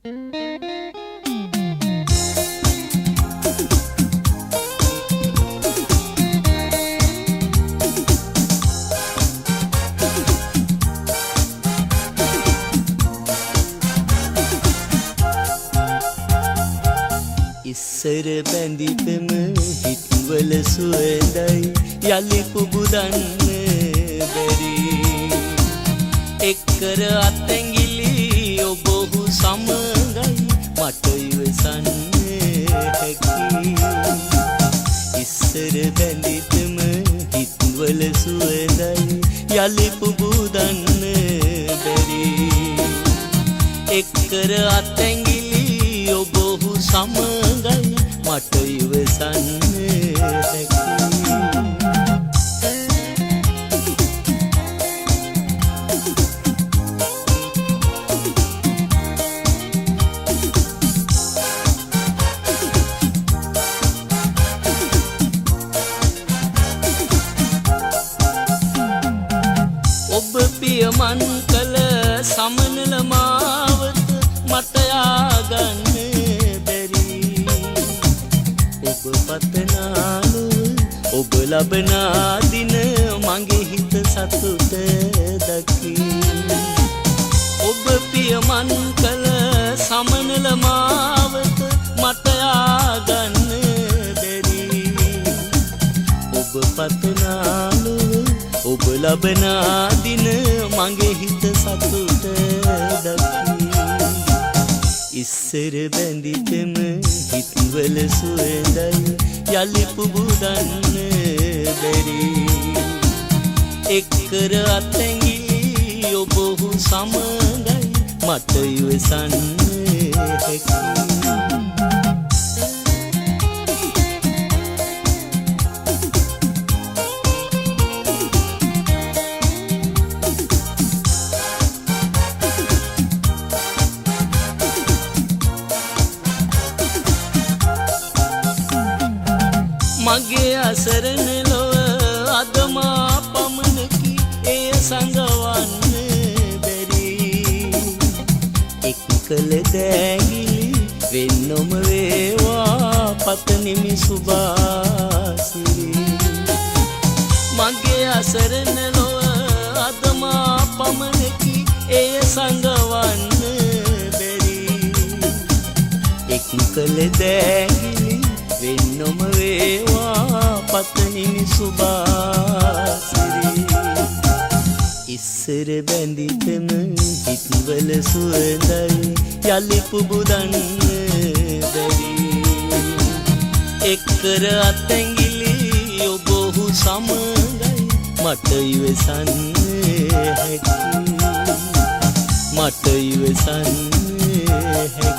ඉස්සර බැඳිපෙම හිත්වල සුවඳයි යලි පුබුදන්න බැරි එක්කර අත්ඇඟිලි ඔබ ඔහු සමගයි මට ඉවසන්න හැකි ඉස්සර බැඳිපෙම හිත්වල සුවඳයි යලි පුබුදන්න බැරි එක්කර අත්ඇඟිලි ඔබ ඔහු සමගයි මට ඉවසන්න හැකි ඔබ පියමන් කළ සමනල මාවත මට යාගන්න පතනාලු ඔබ ලබනා දින මගේ හිත සතුට දකි ඔබ පියමන් කළ සමනල මාවත මට යාගන්න බැරි ඔබ පතනාලු ඔබ ලබනා දින මගේ හිත සතුට දකි ඉස්සර බැඳිපෙම හිත්වල සුවඳයි යලි පුබුදන්න බැරි එක්කර අත්ඇඟිලි ඔබ ඔහු සමගයි මට ඉවසන්න හැකි මගේ අසරණ ලොව අදමා පමණකි එය සඟවන්න බැරි එක් කළ දෑගිලි වෙන්නොම වේවා පතනිමි සුභාසිරි මගේ අසරණ ලොව අදමා පමණකි එය සඟවන්න බැරි එක් කළ දෑගිලි වෙන්නොම වේවා පතනිමි සුභාසිරි ඉස්සර බැඳිපෙම හිත්වල සුවඳයි යලි පුබුදන්න බැරි එක්කර අත්ඇඟිලි ඔබ ඔහු සමගයි මට ඉවසන්න හැකි මට ඉවසන්න හැකි